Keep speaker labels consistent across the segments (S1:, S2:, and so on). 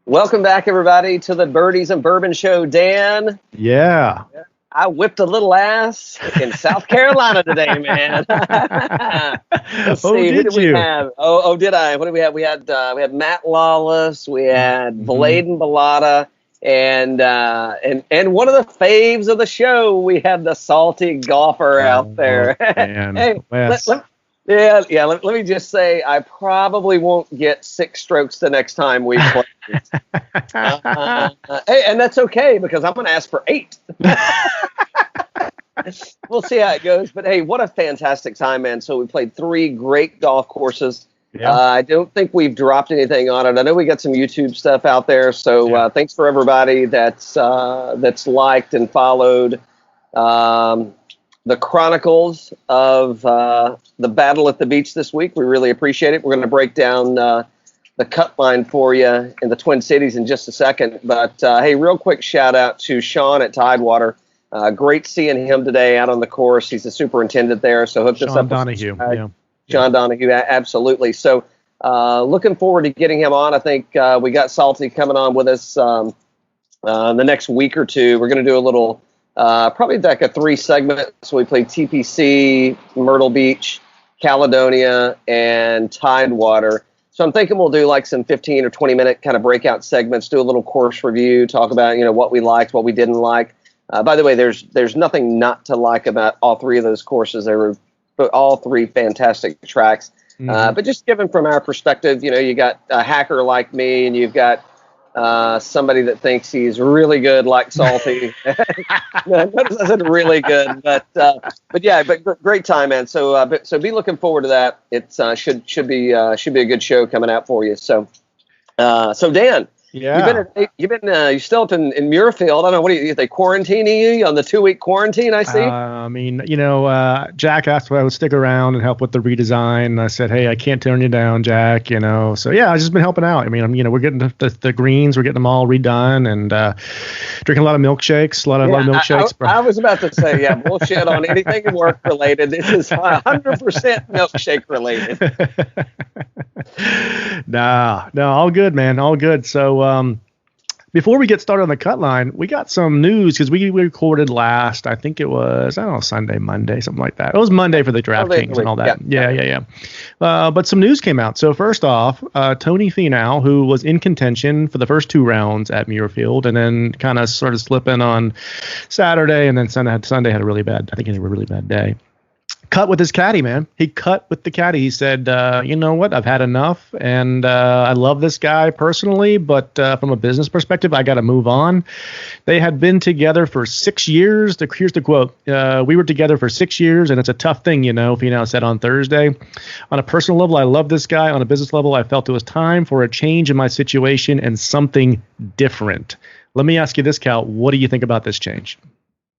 S1: Welcome back, everybody, to the Birdies and Bourbon Show. Dan,
S2: Yeah.
S1: I whipped a little ass in South Carolina today, man. Let's see, who did we have? Oh, did I? What did we have? We had Matt Lawless, we had Bladen Bellata, and one of the faves of the show, we had the salty golfer out there. Hey, let me just say, I probably won't get 6 strokes the next time we play. Hey, and that's okay because I'm going to ask for 8. We'll see how it goes. But hey, what a fantastic time, man. So we played 3 great golf courses. Yeah. I don't think we've dropped anything on it. I know we got some YouTube stuff out there. So thanks for everybody that's liked and followed the chronicles of the battle at the beach this week. We really appreciate it. We're going to break down the cut line for you in the Twin Cities in just a second. But, hey, real quick shout out to Sean at Tidewater. Great seeing him today out on the course. He's the superintendent there. So hook this up. Sean Donahue, absolutely. So looking forward to getting him on. I think we got Salty coming on with us the next week or two. We're going to do a little probably like a 3 segment. So we played TPC, Myrtle Beach, Caledonia, and Tidewater. So I'm thinking we'll do like some 15 or 20 minute kind of breakout segments, do a little course review, talk about, what we liked, what we didn't like. By the way, there's nothing not to like about all 3 of those courses. They were all 3 fantastic tracks. But just given from our perspective, you got a hacker like me and you've got somebody that thinks he's really good like Salty. Notice I said really good, but great time, man. So be looking forward to that. It should be a good show coming out for you. So Dan, you're still up in Muirfield. I don't know, what are they quarantining you on the 2-week quarantine? I see.
S2: Jack asked if I would stick around and help with the redesign. And I said, hey, I can't turn you down, Jack. So I've just been helping out. We're getting the greens, we're getting them all redone, and drinking a lot of milkshakes. A lot of milkshakes.
S1: I was about to say, bullshit on anything work related. This is 100% milkshake related.
S2: No, all good, man. All good. So, before we get started on the cut line, we got some news because we recorded last, I think it was, Sunday, Monday, something like that. It was Monday for the DraftKings and all that. Yeah. But some news came out. So first off, Tony Finau, who was in contention for the first 2 rounds at Muirfield and then kind of started slipping on Saturday, and then Sunday had a really bad day. Cut with his caddy, man. He cut with the caddy. He said, you know what? I've had enough, and I love this guy personally, but from a business perspective, I got to move on. They had been together for 6 years. Here's the quote. We were together for 6 years, and it's a tough thing, Finau said on Thursday. On a personal level, I love this guy. On a business level, I felt it was time for a change in my situation and something different. Let me ask you this, Cal. What do you think about this change?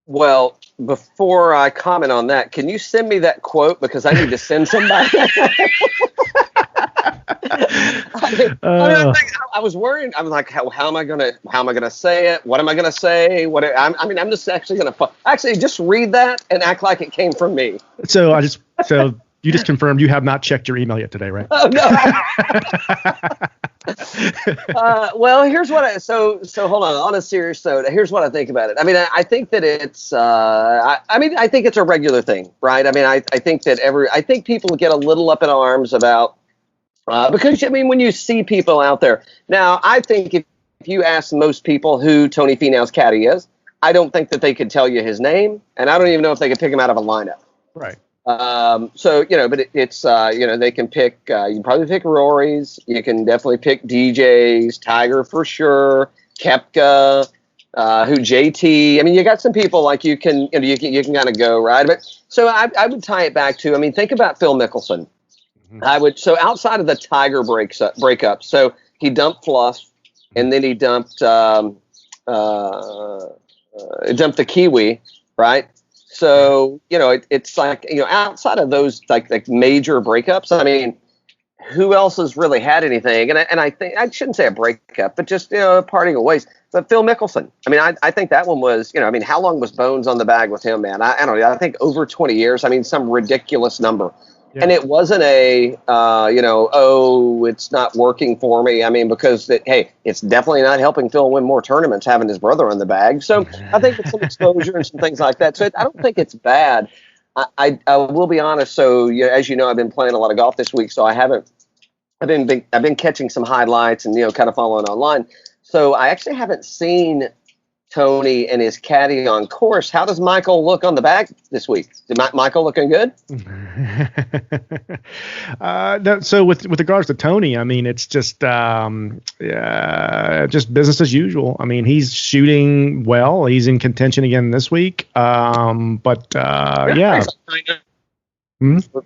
S1: Well, before I comment on that, can you send me that quote because I need to send somebody? I was worried. I was like, how am I gonna say it? What am I gonna say? I'm just actually gonna just read that and act like it came from me.
S2: So you just confirmed you have not checked your email yet today, right?
S1: Oh no. Well, here's what so hold on a serious note. Here's what I think about it. I think that it's I think it's a regular thing, right? I think that I think people get a little up in arms about because when you see people out there. Now, I think if you ask most people who Tony Finau's caddy is, I don't think that they could tell you his name, and I don't even know if they could pick him out of a lineup.
S2: Right.
S1: But it's they can pick, you can probably pick Rory's, you can definitely pick DJ's, Tiger for sure, Koepka, who JT, you got some people like you can kind of go, right? But so I would tie it back to, think about Phil Mickelson. So outside of the Tiger breakup, so he dumped Fluff and then he dumped the Kiwi, right? So, it's like, outside of those like major breakups, who else has really had anything? And I think I shouldn't say a breakup, but just, parting of ways. But Phil Mickelson, I think that one was, how long was Bones on the bag with him, man? I don't know. I think over 20 years, some ridiculous number. And it wasn't it's not working for me. I mean, because it's definitely not helping Phil win more tournaments having his brother in the bag. So I think it's some exposure and some things like that. So I don't think it's bad. I will be honest. So as you know, I've been playing a lot of golf this week, so I've been catching some highlights and kind of following online. So I actually haven't seen Tony and his caddy on course. How does Michael look on the bag this week? Is Michael looking good?
S2: So with regards to Tony, I mean, it's just business as usual. I mean, he's shooting well. He's in contention again this week. Yeah.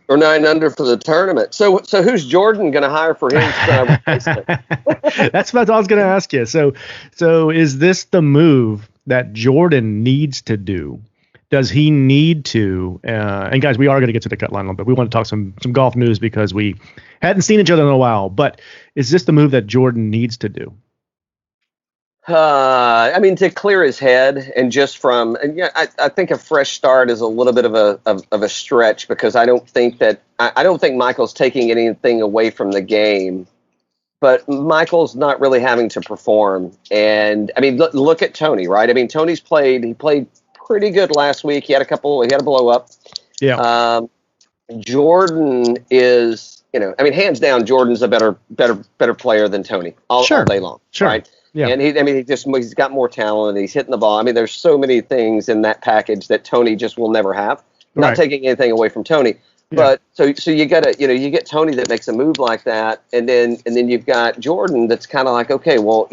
S1: Or 9 under for the tournament. So who's Jordan going to hire for his replacement?
S2: That's what I was going to ask you. So is this the move that Jordan needs to do? Does he need to? And guys, we are going to get to the cut line a little bit. We want to talk some golf news because we hadn't seen each other in a while. But is this the move that Jordan needs to do?
S1: I mean, to clear his head and just I think a fresh start is a little bit of a stretch because I don't think Michael's taking anything away from the game, but Michael's not really having to perform. And I mean, look at Tony, right? I mean, Tony's played pretty good last week. He had a blow up.
S2: Yeah.
S1: Jordan is, I mean, hands down, Jordan's a better player than Tony all day long.
S2: Sure.
S1: Right.
S2: Yeah.
S1: And he's got more talent. He's hitting the ball. I mean, there's so many things in that package that Tony just will never have. Not taking anything away from Tony, but so you gotta, you get Tony that makes a move like that, and then you've got Jordan that's kind of like, okay, well,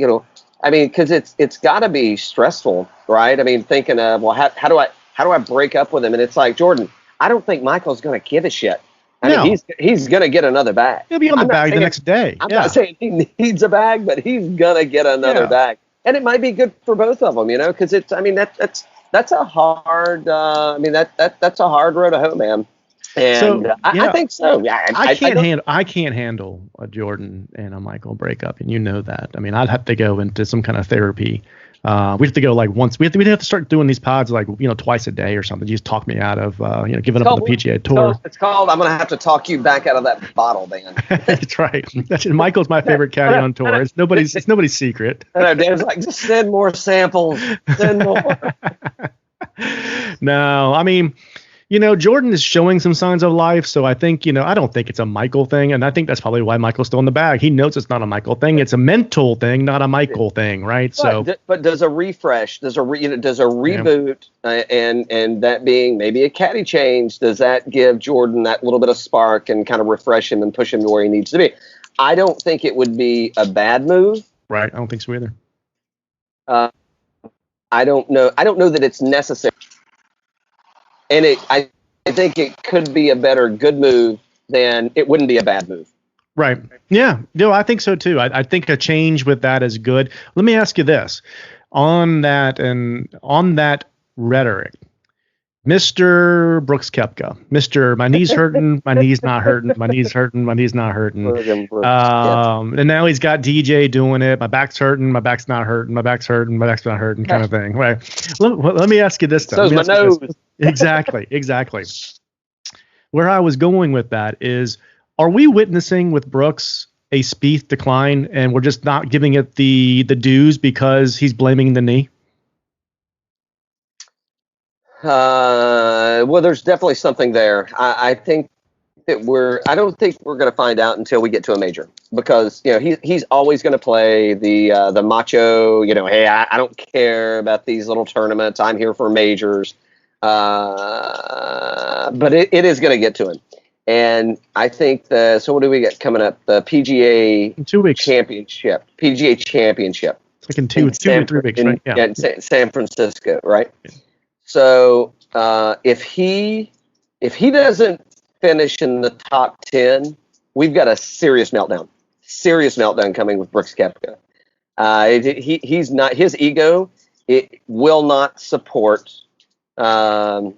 S1: I mean, because it's got to be stressful, right? I mean, thinking of, well, how do I break up with him? And it's like, Jordan, I don't think Michael's going to give a shit. I mean, he's going to get another bag.
S2: He'll be on the bag the next day.
S1: I'm not saying he needs a bag, but he's going to get another bag. And it might be good for both of them, because that's a hard, that's a hard road to hoe, man. And I think so. Yeah,
S2: I can't handle a Jordan and a Michael breakup, and you know that. I mean, I'd have to go into some kind of therapy. We have to go like once. We'd have to start doing these pods like twice a day or something. You just talk me out of giving up on the PGA Tour.
S1: It's called. I'm gonna have to talk you back out of that bottle, Dan.
S2: That's right. Michael's my favorite caddy on tour. It's nobody's secret.
S1: I know. Dan's like, just send more samples. Send more.
S2: No, I mean, Jordan is showing some signs of life. So I think, I don't think it's a Michael thing. And I think that's probably why Michael's still in the bag. He knows it's not a Michael thing. It's a mental thing, not a Michael thing. Right.
S1: But does a refresh, does a reboot and that being maybe a caddy change, does that give Jordan that little bit of spark and kind of refresh him and push him to where he needs to be? I don't think it would be a bad move.
S2: Right. I don't think so either.
S1: I don't know that it's necessary. And I think it could be a good move than it wouldn't be a bad move.
S2: Right. Yeah. No, I think so too. I think a change with that is good. Let me ask you this. On that rhetoric, Mr. Brooks Koepka, my knee's hurting, my knee's not hurting, my kne's hurting, my kne's not hurting. And now he's got DJ doing it. My back's hurting, my back's not hurting, my back's hurting, my back's not hurting, kind of thing. Right. Let me ask you this.
S1: So's my nose.
S2: Exactly. Where I was going with that is, are we witnessing with Brooks a Spieth decline, and we're just not giving it the dues because he's blaming the knee?
S1: Well, there's definitely something there. I think that I don't think we're going to find out until we get to a major, because he's always going to play the macho. Hey, I don't care about these little tournaments. I'm here for majors. But it is going to get to him. And I think so what do we get coming up? The PGA
S2: in 2 weeks.
S1: Championship. PGA Championship.
S2: It's like in 2 or 3 weeks, right?
S1: Yeah. In San Francisco, right? Yeah. So if he doesn't finish in the top 10, we've got a serious meltdown. Serious meltdown coming with Brooks Koepka. He's not, his ego, it will not support that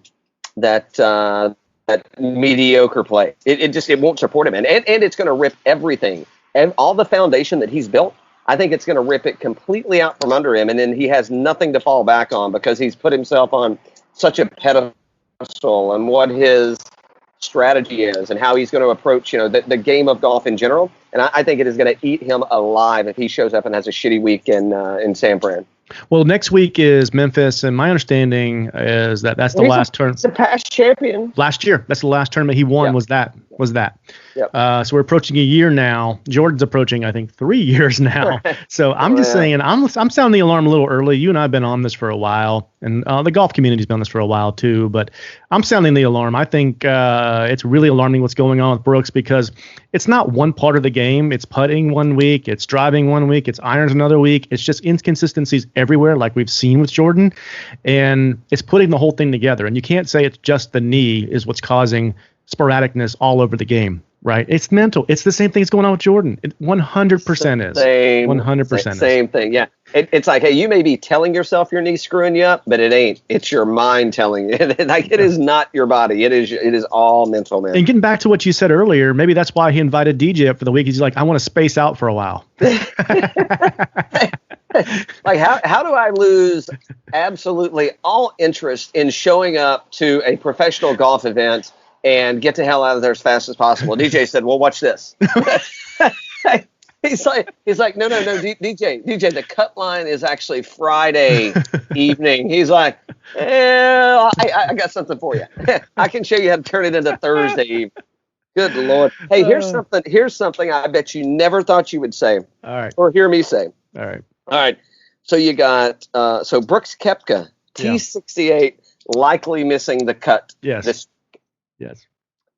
S1: mediocre play. It won't support him, and it's going to rip everything and all the foundation that he's built. I think it's going to rip it completely out from under him, and then he has nothing to fall back on because he's put himself on such a pedestal and what his strategy is and how he's going to approach, the game of golf in general. And I think it is going to eat him alive if he shows up and has a shitty week in San Fran.
S2: Well, next week is Memphis, and my understanding is that's the last tournament.
S1: He's a past champion.
S2: Last year, that's the last tournament he won.
S1: Yep.
S2: Was that.
S1: Yep.
S2: So we're approaching a year now. Jordan's approaching, I think, 3 years now. So I'm just saying, I'm sounding the alarm a little early. You and I have been on this for a while, and the golf community's been on this for a while too. But I'm sounding the alarm. I think it's really alarming what's going on with Brooks, because it's not one part of the game. It's putting one week, it's driving one week, it's irons another week. It's just inconsistencies everywhere, like we've seen with Jordan, and it's putting the whole thing together. And you can't say it's just the knee is what's causing sporadicness all over the game, right? It's mental. It's the same thing that's going on with Jordan. It 100% is. 100%
S1: same thing. Yeah. It's like, hey, you may be telling yourself your knee's screwing you up, but it ain't. It's your mind telling you. Like, it is not your body. It is all mental, man.
S2: And getting back to what you said earlier, maybe that's why he invited DJ up for the week. He's like, I want to space out for a while.
S1: Like, how do I lose absolutely all interest in showing up to a professional golf event and get the hell out of there as fast as possible? DJ said, well, watch this. He's like, no, DJ, the cut line is actually Friday evening. He's like, I got something for you. I can show you how to turn it into Thursday evening. Good Lord. Hey, here's something I bet you never thought you would say.
S2: All right.
S1: Or hear me say.
S2: All
S1: right. So you got, Brooks Koepka, T68, likely missing the cut.
S2: Yes.
S1: Yes.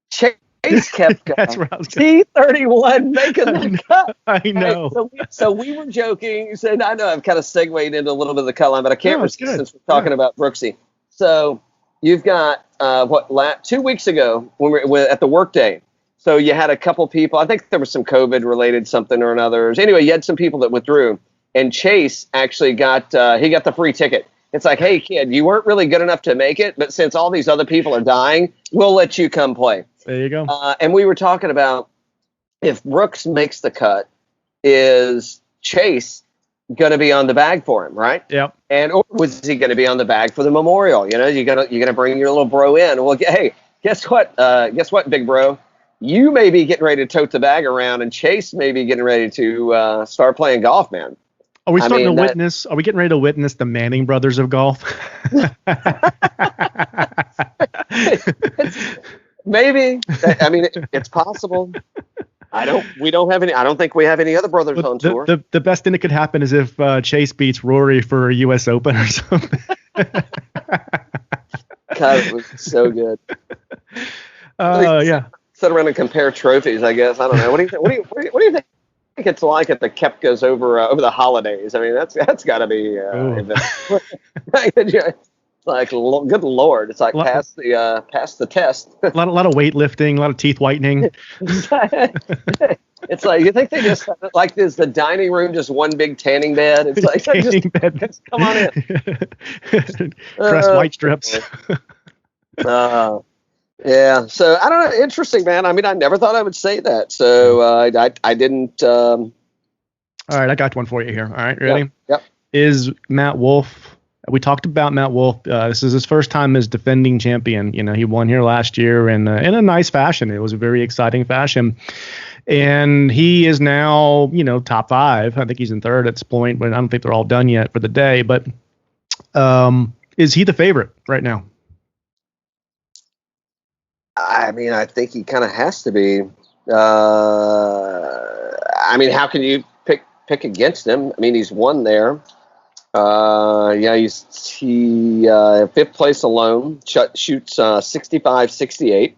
S1: Chase Koepka,
S2: That's where I was going.
S1: T31 making the cut.
S2: I know.
S1: Hey, so we were joking. You said, I know I've kind of segued into a little bit of the cut line, but I can't resist since we're talking about Brooksy. So you've got 2 weeks ago when we were at the workday. So you had a couple people. I think there was some COVID related something or another. Anyway, you had some people that withdrew, and Chase actually got the free ticket. It's like, hey, kid, you weren't really good enough to make it, but since all these other people are dying, we'll let you come play.
S2: There you go.
S1: And we were talking about, if Brooks makes the cut, is Chase going to be on the bag for him, right?
S2: Yep.
S1: And or was he going to be on the bag for the memorial? You're gonna bring your little bro in. Well, hey, guess what? Big bro? You may be getting ready to tote the bag around, and Chase may be getting ready to start playing golf, man.
S2: Are we starting to witness? Are we getting ready to witness the Manning brothers of golf?
S1: Maybe. I mean, it's possible. I don't think we have any other brothers on tour.
S2: The best thing that could happen is if Chase beats Rory for a U.S. Open or something.
S1: God, it was so good.
S2: Yeah.
S1: Sit around and compare trophies, I guess. I don't know. What do you think it's like at the Koepkas over the holidays? I mean, that's got to be like, good Lord, it's like past the test.
S2: a lot of weightlifting, a lot of teeth whitening.
S1: It's like, you think they just like this? The dining room just one big tanning bed. It's like, just come on in.
S2: Press white strips.
S1: Yeah. So I don't know. Interesting, man. I mean, I never thought I would say that. So I didn't. All
S2: right, I got one for you here. All right, ready?
S1: Yep.
S2: Is Matt Wolff? We talked about Matt Wolff. This is his first time as defending champion. He won here last year in a nice fashion. It was a very exciting fashion. And he is now, top 5. I think he's in 3rd at this point, but I don't think they're all done yet for the day. But is he the favorite right now?
S1: I mean, I think he kind of has to be. I mean, how can you pick against him? I mean, he's won there. He's 5th place alone. Shoots 65-68.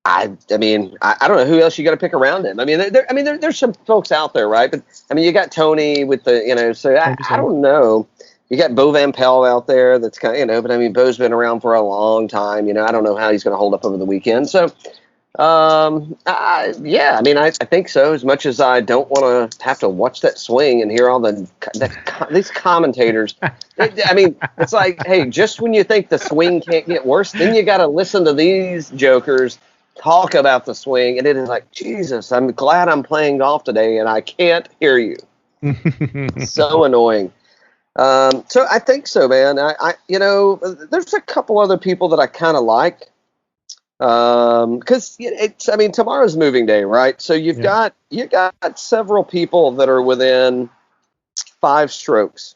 S1: I mean, I don't know who else you got to pick around him. I mean, there's some folks out there, right? But I mean, you got Tony with the, so I don't know. You got Bo Van Pelt out there. That's kind of, but I mean, Bo's been around for a long time. I don't know how he's going to hold up over the weekend. So, yeah, I mean, I think so. As much as I don't want to have to watch that swing and hear all these commentators. I mean, it's like, hey, just when you think the swing can't get worse, then you got to listen to these jokers talk about the swing, and it is like, Jesus, I'm glad I'm playing golf today and I can't hear you. So annoying. So I think so, man. I there's a couple other people that I kind of like. Because it's, I mean, tomorrow's moving day, right? So you got several people that are within 5 strokes,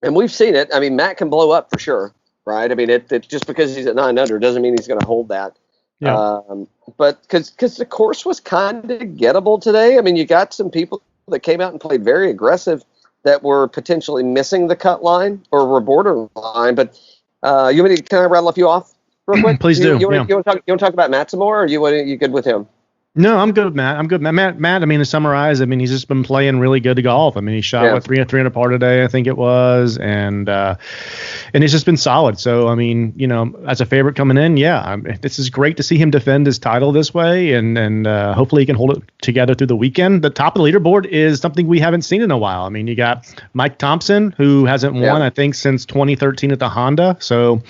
S1: and we've seen it. I mean, Matt can blow up for sure, right? I mean, it just because he's at 9 under doesn't mean he's going to hold that.
S2: Yeah.
S1: But because the course was kind of gettable today. I mean, you got some people that came out and played very aggressive that were potentially missing the cut line or were borderline. But you want me to kind of rattle a few off real quick?
S2: Please do.
S1: You want to talk about Matt some more, or you good with him?
S2: No, I'm good with Matt. I'm good. Matt, I mean, to summarize, I mean, he's just been playing really good golf. I mean, he shot, 300 par today, I think it was. And he's just been solid. So, I mean, as a favorite coming in, this is great to see him defend his title this way. And hopefully he can hold it together through the weekend. The top of the leaderboard is something we haven't seen in a while. I mean, you got Mike Thompson, who hasn't won, I think, since 2013 at the Honda. So,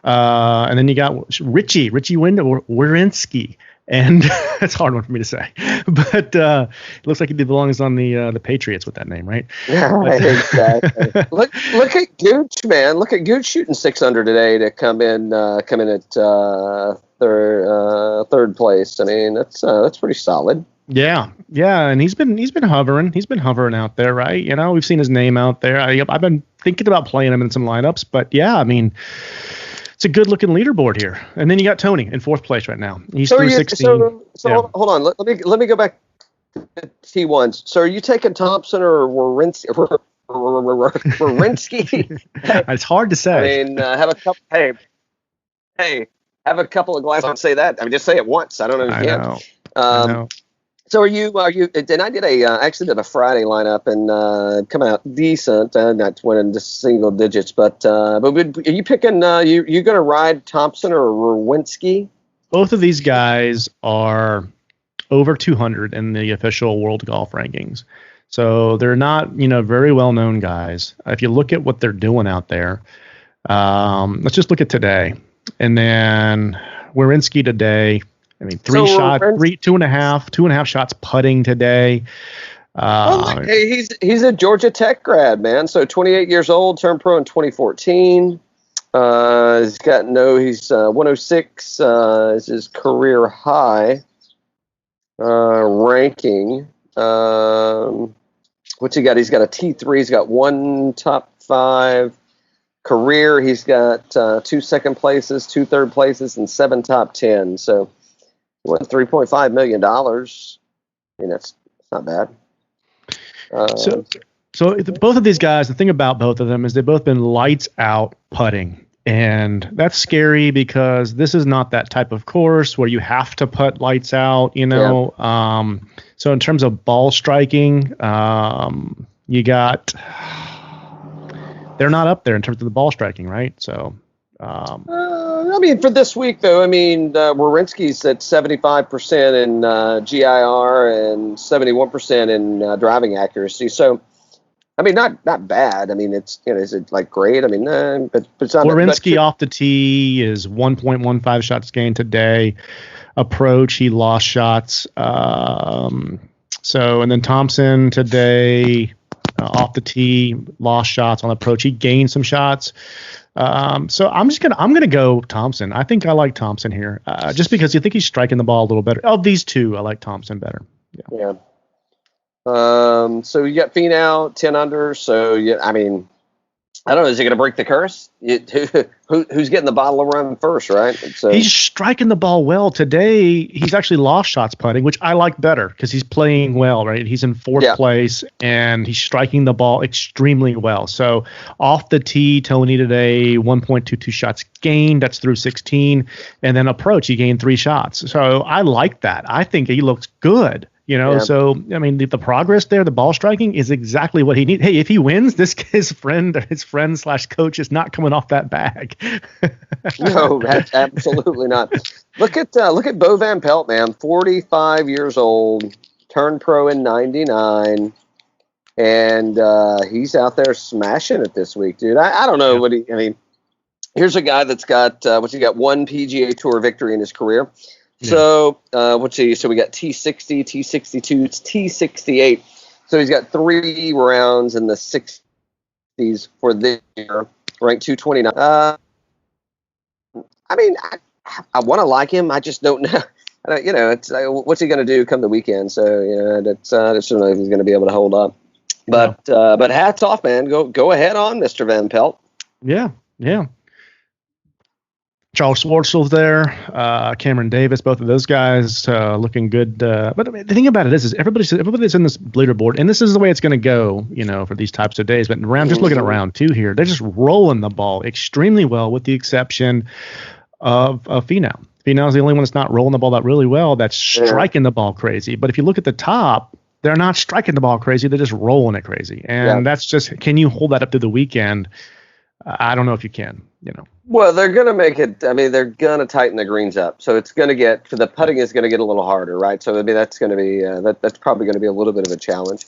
S2: and then you got Richy Werenski. And it's a hard one for me to say, but it looks like he belongs on the Patriots with that name, right?
S1: Yeah, right, exactly. look at Gooch, man. Look at Gooch shooting 6 under today to come in at third place. I mean, that's pretty solid.
S2: Yeah, and he's been hovering. He's been hovering out there, right? We've seen his name out there. I've been thinking about playing him in some lineups, but yeah, I mean, it's a good-looking leaderboard here. And then you got Tony in 4th place right now. He's through 16.
S1: Hold on. Let me go back to T1s. So are you taking Thompson or Werenski?
S2: It's hard to say.
S1: I mean, have a couple. Hey, have a couple of glasses. Don't say that. I mean, just say it once. I don't know if you can.
S2: I know.
S1: So are you? And I did actually did a Friday lineup and come out decent. Not winning just single digits, but are you picking? You going to ride Thompson or Werenski?
S2: Both of these guys are over 200 in the official world golf rankings, so they're not very well known guys. If you look at what they're doing out there, let's just look at today, and then Werenski today. I mean, 2.5 shots putting today.
S1: Hey, he's a Georgia Tech grad, man. So 28 years old, turned pro in 2014. He's 106 is his career high ranking. What's he got? He's got a T3. He's got 1 top 5 career. He's got 2 second places, 2 third places, and 7 top 10. So won $3.5 million. I mean, that's not bad.
S2: So both of these guys, the thing about both of them is they've both been lights out putting. And that's scary because this is not that type of course where you have to putt lights out, So in terms of ball striking, you got they're not up there in terms of the ball striking, right? So
S1: I mean, for this week, though, I mean, Werenski's at 75% in GIR and 71% in driving accuracy. So, I mean, not bad. I mean, it's is it like great? I mean, but it's not.
S2: Werenski off the tee is 1.15 shots gained today. Approach, he lost shots. And then Thompson today off the tee lost shots on approach. He gained some shots. So I'm gonna go Thompson. I think I like Thompson here, just because you think he's striking the ball a little better. Of these two, I like Thompson better.
S1: Yeah. So you got Finau 10 under. So I mean, I don't know. Is he going to break the curse? Who's getting the bottle of rum first, right? So
S2: he's striking the ball well today. He's actually lost shots putting, which I like better because he's playing well, right? He's in 4th place and he's striking the ball extremely well. So off the tee, Tony today 1.22 shots gained. That's through 16, and then approach he gained 3 shots. So I like that. I think he looks good. So I mean, the progress there, the ball striking is exactly what he needs. Hey, if he wins, his friend/coach is not coming off that bag.
S1: No, that's absolutely not. Look at Bo Van Pelt, man, 45 years old, turned pro in '99, and he's out there smashing it this week, dude. I don't know what I mean. Here's a guy that's got 1 PGA Tour victory in his career. So, So we got T60, T62, T68. So he's got 3 rounds in the 60s for this year, ranked 229. I mean, I want to like him. I just don't know. It's what's he going to do come the weekend? So I just don't know if he's going to be able to hold up. But hats off, man. Go ahead on, Mr. Van Pelt.
S2: Yeah. Charles Schwartzel's there, Cameron Davis, both of those guys looking good. But I mean, the thing about it is everybody that's in this leaderboard, and this is the way it's going to go, for these types of days. But just looking at round 2 here, they're just rolling the ball extremely well, with the exception of Finau. Finau's the only one that's not rolling the ball that really well. That's striking the ball crazy. But if you look at the top, they're not striking the ball crazy. They're just rolling it crazy. And that's just, can you hold that up through the weekend? I don't know if you can,
S1: Well, they're going to make it, they're going to tighten the greens up. So it's going to the putting is going to get a little harder, right? So that's going to be, that's probably going to be a little bit of a challenge.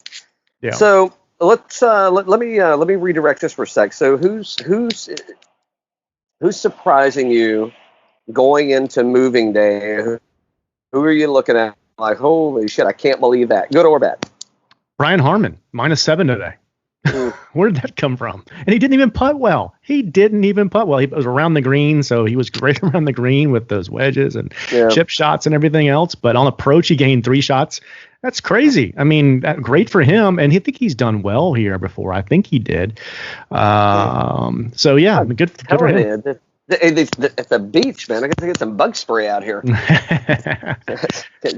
S1: Yeah. So let's, let me redirect this for a sec. So who's surprising you going into moving day? Who are you looking at? Like, holy shit, I can't believe that. Good or bad?
S2: Brian Harman, -7 today. Where did that come from? And he didn't even putt well. He was around the green, so he was great around the green with those wedges and chip shots and everything else. But on approach, he gained 3 shots. That's crazy. Great for him. And I think he's done well here before. I think he did. So, yeah, good for him.
S1: At the beach, man. I got to get some bug spray out here.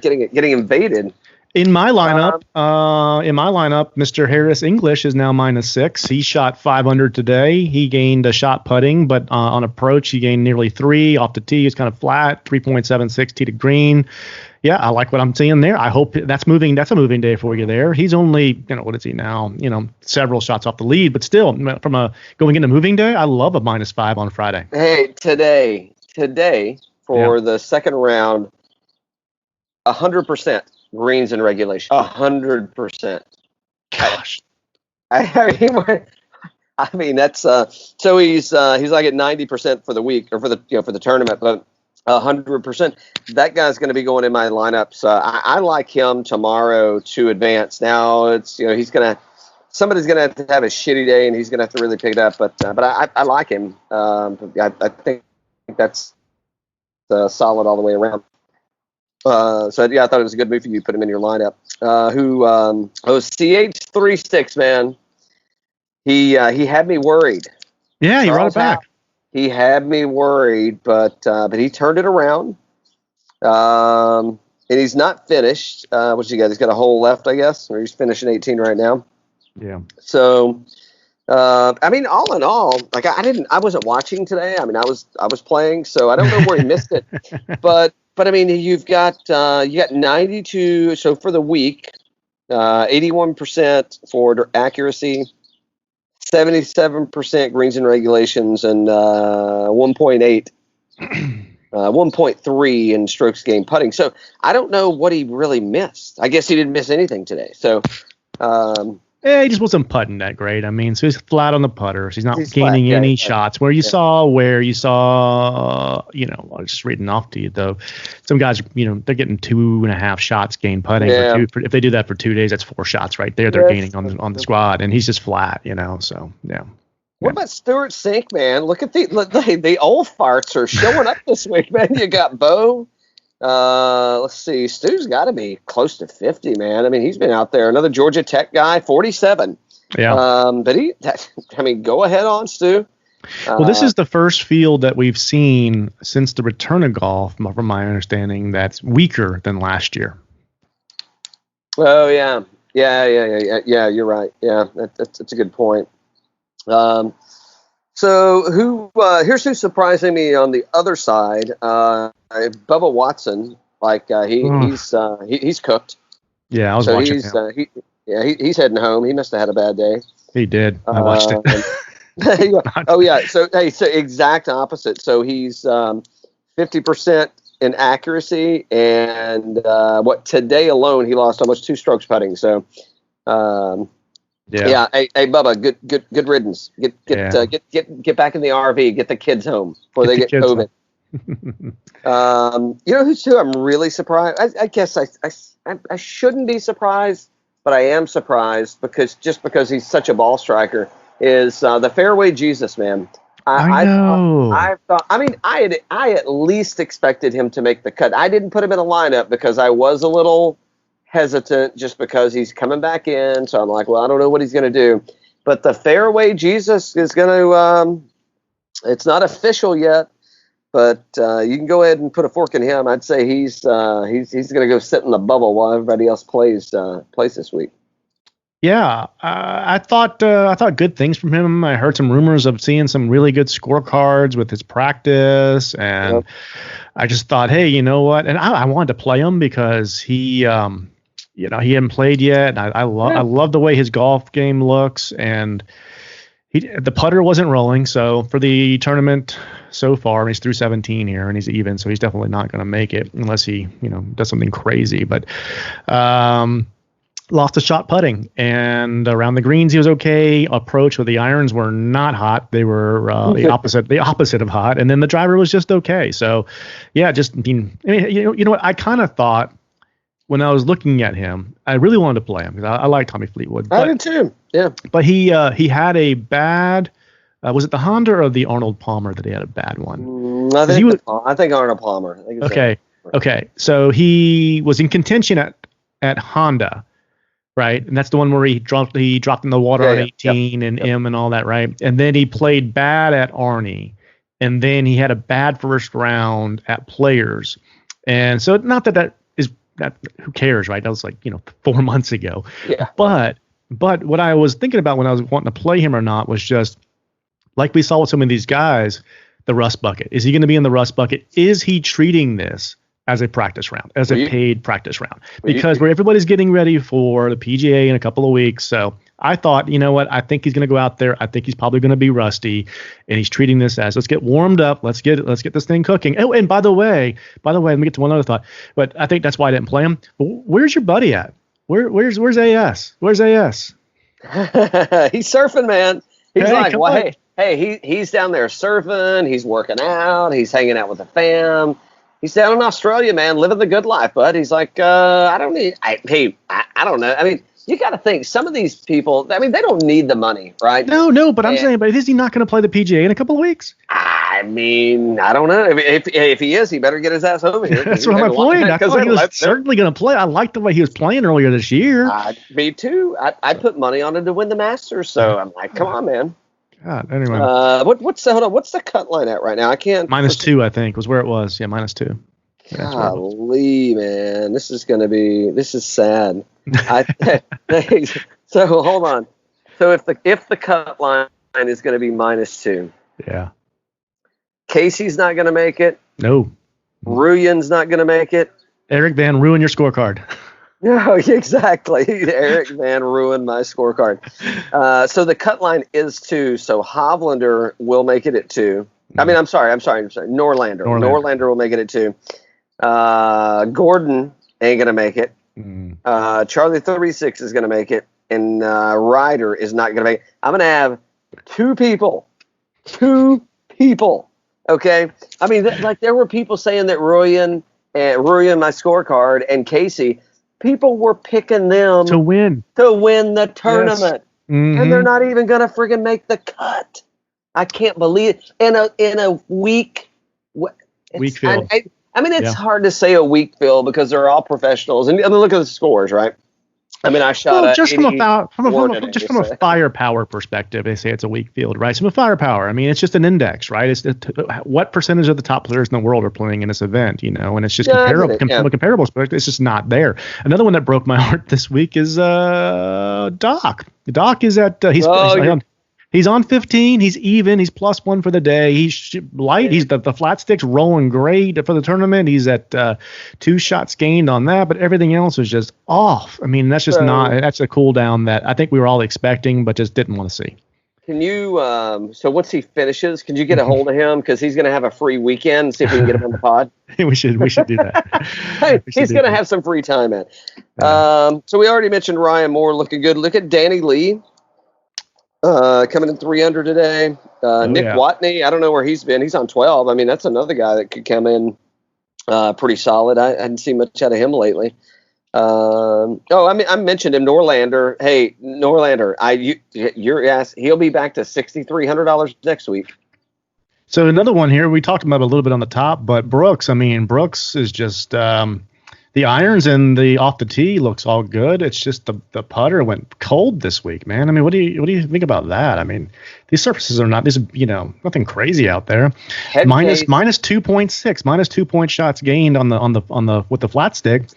S1: getting invaded.
S2: In my lineup, Mr. Harris English is now -6. He shot 5 under today. He gained a shot putting, but on approach, he gained nearly 3 off the tee. He's kind of flat, 3.76 tee to green. Yeah, I like what I'm seeing there. I hope that's moving. That's a moving day for you there. He's only, what is he now? Several shots off the lead, but still, from going into moving day, I love a -5 on Friday.
S1: Hey, today for the second round, 100%. Greens in regulation, 100%.
S2: Gosh,
S1: that's so he's like at 90% for the week or for the tournament, but 100%. That guy's going to be going in my lineups. I like him tomorrow to advance. Now it's somebody's going to have a shitty day and he's going to have to really pick it up. But I like him. I think that's solid all the way around. I thought it was a good move for you to put him in your lineup. CH36, man. He had me worried.
S2: Yeah, he brought it back.
S1: He had me worried, but he turned it around. And he's not finished. What's he got? He's got a hole left, I guess, or he's finishing 18 right now.
S2: Yeah.
S1: So, all in all, like I wasn't watching today. I was playing, so I don't know where he missed it, but you've got 92. So for the week, 81% for accuracy, 77% greens and regulations, and 1.3 in strokes gained putting. So I don't know what he really missed. I guess he didn't miss anything today. So.
S2: Yeah, he just wasn't putting that great. So he's flat on the putters. He's not gaining any shots. I was just reading off to you, though. Some guys, they're getting 2.5 shots gained putting. Yeah. If they do that for 2 days, that's 4 shots right there. They're gaining on the squad, and he's just flat, so, yeah.
S1: What about Stuart Sink, man? Look at the old farts are showing up this week, man. You got Bo. Let's see. Stu's got to be close to 50, man. He's been out there. Another Georgia Tech guy, 47.
S2: Yeah.
S1: But go ahead on, Stu.
S2: Well, this is the first field that we've seen since the return of golf, from my understanding, that's weaker than last year.
S1: Oh, yeah. Yeah, you're right. Yeah, that's a good point. So here's who's surprising me on the other side. Bubba Watson, he's cooked.
S2: Yeah, I was watching him.
S1: He's heading home. He must have had a bad day.
S2: He did. I watched it.
S1: Oh yeah. So exact opposite. So he's 50% in accuracy, and today alone he lost almost 2 strokes putting. So. Yeah. Hey, Bubba, good riddance. Get back in the RV. Get the kids home before they get COVID. Who I'm really surprised. I guess I shouldn't be surprised, but I am surprised because he's such a ball striker. Is the fairway Jesus, man?
S2: I know.
S1: I at least expected him to make the cut. I didn't put him in a lineup because I was a little hesitant just because he's coming back in. So I'm like, well, I don't know what he's going to do. But the fairway Jesus is going to it's not official yet, but you can go ahead and put a fork in him. I'd say he's going to go sit in the bubble while everybody else plays this week.
S2: Yeah, I thought good things from him. I heard some rumors of seeing some really good scorecards with his practice, and I just thought, hey, you know what? And I wanted to play him because he hadn't played yet. And I love the way his golf game looks, and the putter wasn't rolling. So for the tournament so far, he's through 17 here, and he's even. So he's definitely not going to make it unless he does something crazy. But lost a shot putting, and around the greens he was okay. Approach with the irons were not hot; they were the opposite of hot. And then the driver was just okay. So, yeah, you know what? I kind of thought when I was looking at him, I really wanted to play him because I like Tommy Fleetwood.
S1: I did too. Yeah,
S2: but he had a bad. Was it the Honda or the Arnold Palmer that he had a bad one?
S1: I think Arnold Palmer.
S2: Okay. So he was in contention at Honda. Right, and that's the one where he dropped in the water on 18 and M and all that, right? And then he played bad at Arnie, and then he had a bad first round at Players, and so not that who cares, right? That was 4 months ago.
S1: Yeah.
S2: But what I was thinking about when I was wanting to play him or not was just like we saw with some of these guys, the rust bucket. Is he going to be in the rust bucket? Is he treating this as a practice round, as a paid practice round, because where everybody's getting ready for the PGA in a couple of weeks. So I thought, you know what? I think he's going to go out there. I think he's probably going to be rusty, and he's treating this as let's get warmed up. Let's get this thing cooking. Oh, and by the way, let me get to one other thought. But I think that's why I didn't play him. But where's your buddy at? Where's AS? Where's AS?
S1: He's surfing, man. He's he's down there surfing. He's working out. He's hanging out with the fam. He's down in Australia, man, living the good life, bud. He's like, I don't know. I mean, you got to think some of these people, they don't need the money, right?
S2: No, but I'm saying, but is he not going to play the PGA in a couple of weeks?
S1: I mean, I don't know. If he is, he better get his ass over here.
S2: That's what I'm playing. I thought he was certainly going to play. I liked the way he was playing earlier this year.
S1: Me too. I put money on him to win the Masters, so I'm like, come on, man.
S2: God, anyway.
S1: What's the cut line at right now? I can't.
S2: -2, I think, was where it was. Yeah, -2.
S1: Golly, man, this is sad. So hold on. So if the cut line is going to be -2,
S2: yeah,
S1: Casey's not going to make it.
S2: No,
S1: Ruyan's not going to make it.
S2: Eric Van ruin your scorecard.
S1: No, exactly. Eric Van ruined my scorecard. So the cut line is 2. So Hovlander will make it at 2. I mean, I'm sorry. Norlander. Norlander will make it at 2. Gordon ain't going to make it. Charlie 36 is going to make it. And Ryder is not going to make it. I'm going to have 2 people. 2 people. Okay? I mean, there were people saying that Ruyan, my scorecard, and Casey, people were picking them
S2: to win
S1: the tournament. Yes.
S2: And
S1: they're not even going to friggin' make the cut. I can't believe it. In a weak
S2: field.
S1: I mean, it's hard to say a weak field because they're all professionals. And I mean, look at the scores, right? I mean, I shot
S2: just from a firepower perspective, they say it's a weak field, right? So from a firepower, I mean, it's just an index, right? It's what percentage of the top players in the world are playing in this event, and it's just comparable. From a comparable perspective, it's just not there. Another one that broke my heart this week is Doc. Doc is at he's on 15. He's even. He's +1 for the day. He's light. He's the flat stick's rolling great for the tournament. He's at 2 shots gained on that, but everything else is just off. I mean, that's just that's a cool down that I think we were all expecting, but just didn't want to see.
S1: Can you, so once he finishes, can you get a hold of him? Because he's going to have a free weekend and see if we can get him on the pod.
S2: we should do that.
S1: Hey, he's going to have some free time, man. So we already mentioned Ryan Moore looking good. Look at Danny Lee. Coming in 3 under today. Nick Watney, I don't know where he's been. He's on 12. I mean, that's another guy that could come in pretty solid. I hadn't seen much out of him lately. I mentioned him, Norlander. Hey, Norlander, your ass, he'll be back to $6,300 next week.
S2: So another one here, we talked about a little bit on the top, but Brooks is just the irons and the off the tee looks all good. It's just the putter went cold this week, man. I mean, what do you think about that? I mean, these surfaces are nothing crazy out there. Minus 2.6, minus 2 point shots gained on the with the flat stick.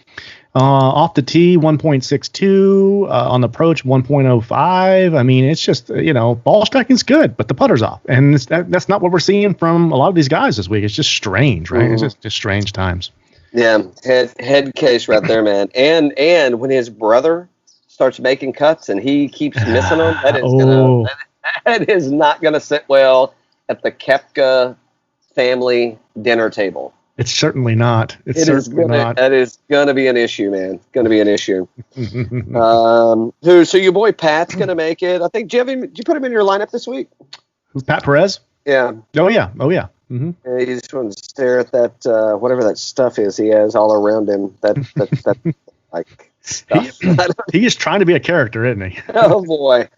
S2: Off the tee 1.62, on the approach 1.05. I mean, it's just ball striking's good, but the putter's off, and that's not what we're seeing from a lot of these guys this week. It's just strange, right? Mm-hmm. It's just strange times. Yeah,
S1: head case right there, man. And when his brother starts making cuts and he keeps missing them, that is not gonna sit well at the Koepka family dinner table.
S2: It's certainly not.
S1: That is going to be an issue, man. Going to be an issue. So your boy Pat's going to make it. I think, did you put him in your lineup this week?
S2: Who's Pat Perez?
S1: Yeah.
S2: Oh, yeah. Mm-hmm.
S1: Yeah, you just want to stare at that, whatever that stuff is he has all around him. That like stuff.
S2: He is trying to be a character, isn't he?
S1: Oh, boy.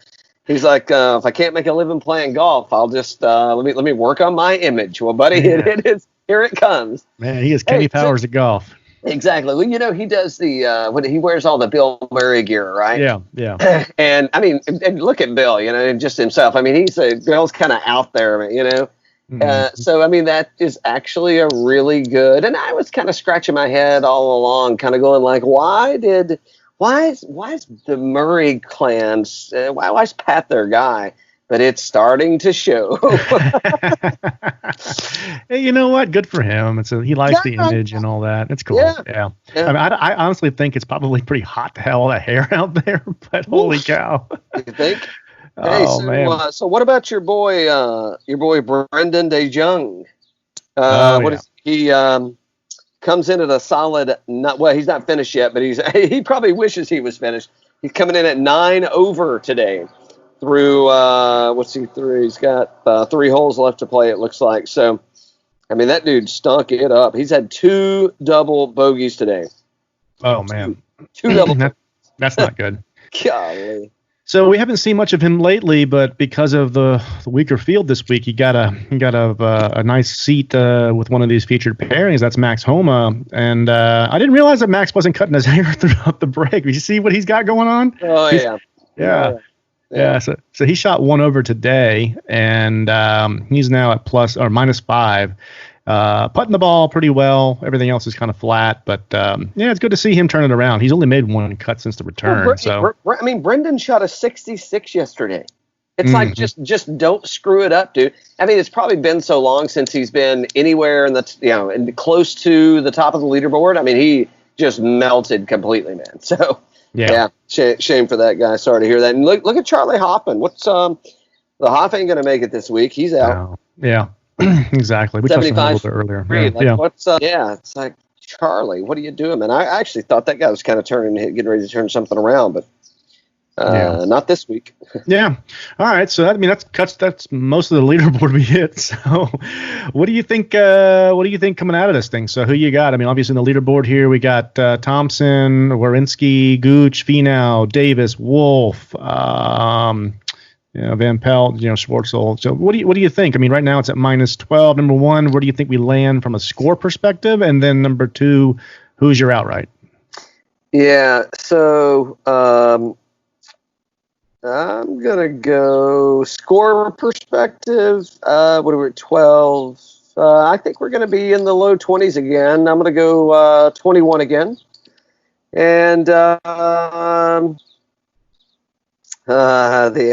S1: He's like, if I can't make a living playing golf, I'll just let me work on my image. Well, buddy, it is. Here it comes.
S2: Man, he is Kenny Powers at golf.
S1: Exactly. Well, he does the when he wears all the Bill Murray gear, right?
S2: Yeah.
S1: And I mean, and look at Bill, just himself. I mean, Bill's kind of out there, Mm-hmm. So I mean, that is actually a really good. And I was kind of scratching my head all along, kind of going like, why is the Murray clan? Why is Pat their guy? But it's starting to show.
S2: Hey, you know what? Good for him. He likes the image and all that. It's cool. Yeah. I mean, I honestly think it's probably pretty hot to have all that hair out there. But holy cow!
S1: You think? Man. So what about your boy Brendan DeJong? He comes in at a solid. He's not finished yet, but he probably wishes he was finished. He's coming in at 9 over today. Through what's he through? He's got 3 holes left to play, it looks like. So, I mean, that dude stunk it up. He's had 2 double bogeys today.
S2: Oh man,
S1: 2 double.
S2: That's not good.
S1: Golly.
S2: So we haven't seen much of him lately, but because of the weaker field this week, he got a nice seat with one of these featured pairings. That's Max Homa, and I didn't realize that Max wasn't cutting his hair throughout the break. Did you see what he's got going on?
S1: Oh
S2: yeah. Yeah, so he shot 1 over today, and he's now at -5. Putting the ball pretty well. Everything else is kind of flat, but it's good to see him turn it around. He's only made 1 cut since the return.
S1: I mean, Brendan shot a 66 yesterday. It's like just don't screw it up, dude. I mean, it's probably been so long since he's been anywhere in close to the top of the leaderboard. I mean, he just melted completely, man. So. Yeah. Shame for that guy. Sorry to hear that. And look at Charlie Hoffman. What's the Hoff ain't going to make it this week. He's out.
S2: Yeah, exactly. We touched on that a little bit earlier. It's like, Charlie, what are you doing, man? I actually thought that guy was kind of getting ready to turn something around, but not this week. Yeah. All right. So that's most of the leaderboard we hit. So what do you think coming out of this thing? So who you got? I mean, obviously in the leaderboard here, we got Thompson, Werenski, Gooch, Finau, Davis, Wolff, Van Pelt, Schwartzel. So what do you think? I mean, right now it's at -12. Number 1, where do you think we land from a score perspective? And then number 2, who's your outright?
S1: Yeah. So, I'm going to go score perspective. What are we at 12? I think we're going to be in the low 20s again. I'm going to go 21 again. And the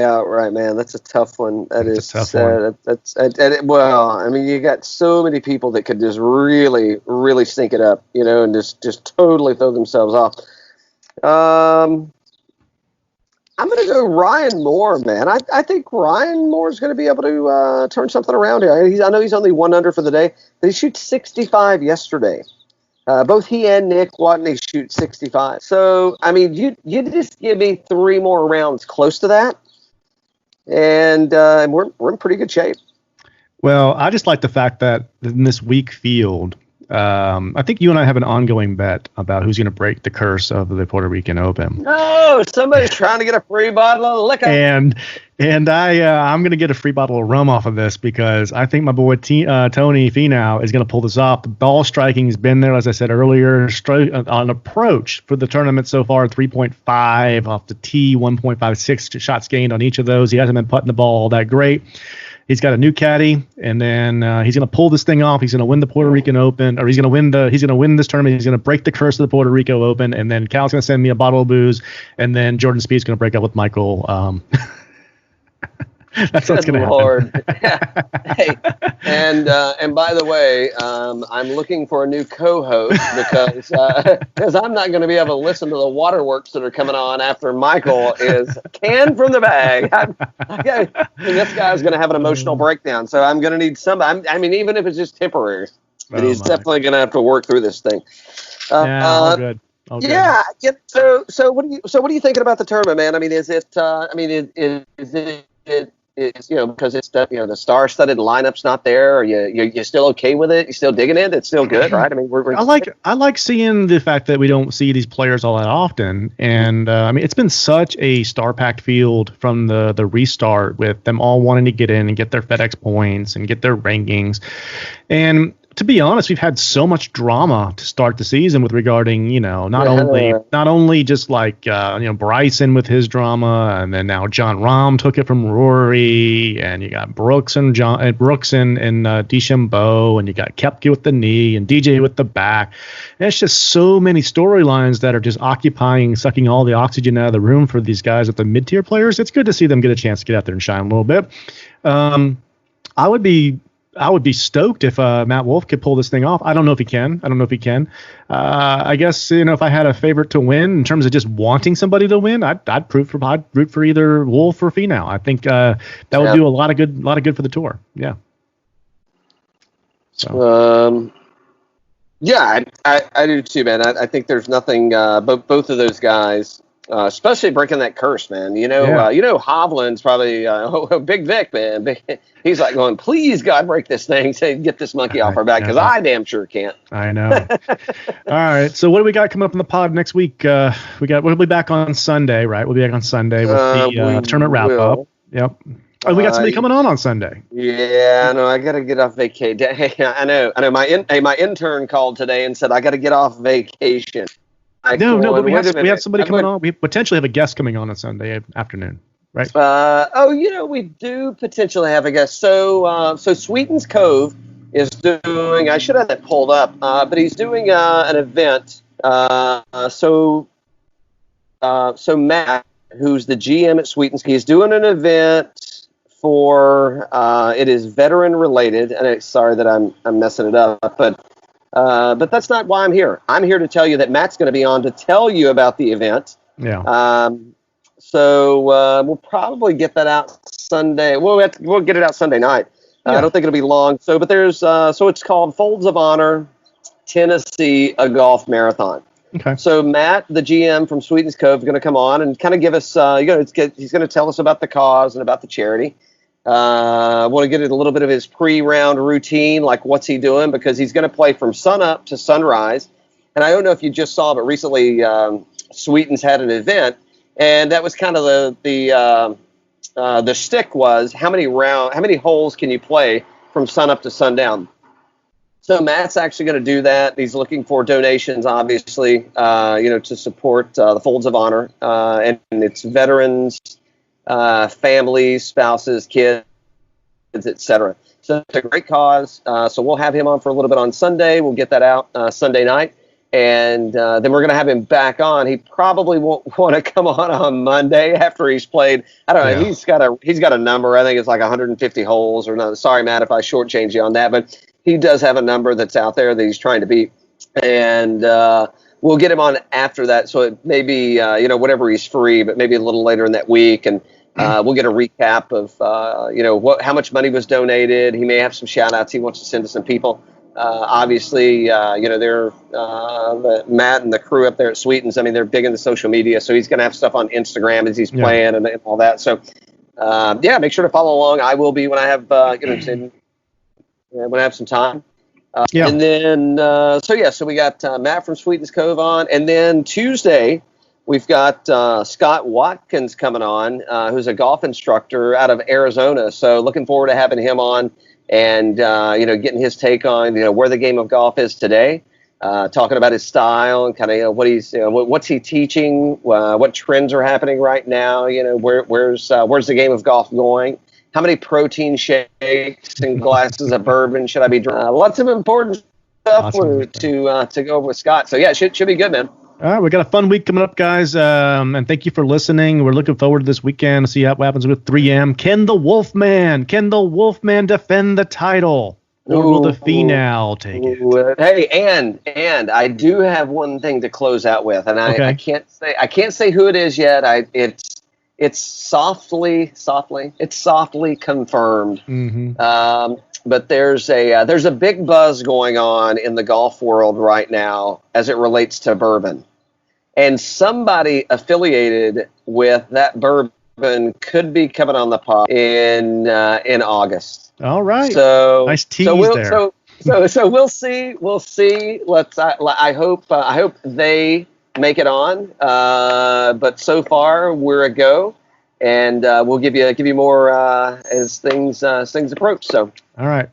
S1: outright, man, that's a tough one. That's a tough one. Well, I mean, you got so many people that could just really, really stink it up, and just totally throw themselves off. I'm going to go Ryan Moore, man. I think Ryan Moore is going to be able to turn something around here. I know he's only 1 under for the day, but he shoots 65 yesterday. Both he and Nick Watney shoot 65. So, I mean, you just give me 3 more rounds close to that, and we're in pretty good shape.
S2: Well, I just like the fact that in this weak field, I think you and I have an ongoing bet about who's going to break the curse of the Puerto Rican Open.
S1: Oh, somebody's trying to get a free bottle of liquor.
S2: And And I'm going to get a free bottle of rum off of this because I think my boy Tony Finau is going to pull this off. The ball striking has been there, as I said earlier, on approach for the tournament so far, 3.5 off the tee, 1.56 shots gained on each of those. He hasn't been putting the ball all that great. He's got a new caddy, and then he's going to pull this thing off. He's going to win the Puerto Rican Open, or he's going to win this tournament. He's going to break the curse of the Puerto Rico Open, and then Cal's going to send me a bottle of booze, and then Jordan Spieth is going to break up with Michael. That's what's going to happen.
S1: Hey, and by the way, I'm looking for a new co-host because I'm not going to be able to listen to the waterworks that are coming on after Michael is canned from the bag. This guy's going to have an emotional breakdown, so I'm going to need somebody. I mean, even if it's just temporary, but he's definitely going to have to work through this thing.
S2: All good. Okay.
S1: Yeah. So what are you thinking about the tournament, man? I mean, is it? It's because it's the star-studded lineup's not there. Are you still okay with it? You still digging it? It's still good, right? I mean,
S2: I like seeing the fact that we don't see these players all that often, and I mean, it's been such a star-packed field from the restart with them all wanting to get in and get their FedEx points and get their rankings, and to be honest, we've had so much drama to start the season with regarding, not only just like, Bryson with his drama, and then now Jon Rahm took it from Rory, and you got Brooks and DeChambeau, and you got Koepka with the knee and DJ with the back. And it's just so many storylines that are just sucking all the oxygen out of the room for these guys at the mid-tier players. It's good to see them get a chance to get out there and shine a little bit. I would be stoked if Matt Wolff could pull this thing off. I don't know if he can. I guess if I had a favorite to win in terms of just wanting somebody to win, I'd root for either Wolff or Finau. I think that would do a lot of good for the tour. Yeah.
S1: So. I do too, man. I think there's nothing. Both of those guys. Especially breaking that curse, man. Hovland's probably Big Vic, man. He's like going, please, God, break this thing, so get this monkey off our back, because I damn sure can't.
S2: I know. All right, so what do we got coming up in the pod next week? We'll be back on Sunday, right? We'll be back on Sunday with the tournament wrap up. Yep. Oh, we got somebody coming on Sunday.
S1: Yeah, no, I got to get off vacation. Hey, I know. My intern called today and said I got to get off vacation.
S2: No, but we have somebody coming on. We potentially have a guest coming on Sunday afternoon, right?
S1: We do potentially have a guest. So Sweetens Cove is doing. I should have that pulled up, but he's doing an event. So Matt, who's the GM at Sweetens, he's doing an event for. It is veteran related, and sorry that I'm messing it up, but that's not why I'm here. I'm here to tell you that Matt's going to be on to tell you about the event.
S2: Yeah.
S1: So we'll probably get that out Sunday. We'll get it out Sunday night. I don't think it'll be long. But there's so it's called Folds of Honor, Tennessee, a golf marathon.
S2: Okay.
S1: So Matt, the GM from Sweetens Cove, is going to come on and kind of give us. He's going to tell us about the cause and about the charity. I want to get a little bit of his pre-round routine, like what's he doing, because he's going to play from sun up to sunrise. And I don't know if you just saw, but recently Sweetens had an event, and that was kind of the stick was how many holes can you play from sun up to sundown. So Matt's actually going to do that. He's looking for donations, obviously, to support the Folds of Honor, and it's veterans. Families, spouses, kids, etc. So it's a great cause. So we'll have him on for a little bit on Sunday. We'll get that out Sunday night, and then we're going to have him back on. He probably won't want to come on Monday after he's played. I don't know. Yeah. He's got a number. I think it's like 150 holes or no. Sorry, Matt, if I shortchange you on that, but he does have a number that's out there that he's trying to beat, and we'll get him on after that. So it may be whatever he's free, but maybe a little later in that week, and we'll get a recap of how much money was donated. He may have some shout outs he wants to send to some people. Obviously, they're Matt and the crew up there at Sweetens. I mean, they're big into social media, so he's going to have stuff on Instagram as he's playing and all that. So, make sure to follow along. I will be when I have when I have some time. And then so we got Matt from Sweetens Cove on, and then Tuesday we've got Scott Watkins coming on, who's a golf instructor out of Arizona. So looking forward to having him on and, getting his take on, where the game of golf is today, talking about his style and kind of, what he's, what's he teaching, what trends are happening right now, where's the game of golf going? How many protein shakes and glasses of bourbon should I be drinking? Lots of important stuff to go over with Scott. So, yeah, it should be good, man.
S2: All right, we got a fun week coming up, guys, and thank you for listening. We're looking forward to this weekend to see what happens with 3M. Can the Wolfman defend the title, or will the Finau take it?
S1: Hey, and I do have one thing to close out with, and I can't say who it is yet. It's softly confirmed.
S2: Mm-hmm.
S1: But there's a big buzz going on in the golf world right now as it relates to bourbon, and somebody affiliated with that bourbon could be coming on the pod in August.
S2: All right.
S1: So
S2: nice tease there.
S1: So we'll see. We'll see. I hope they make it on. But so far we're a go. And we'll give you more as things approach. So,
S2: all right.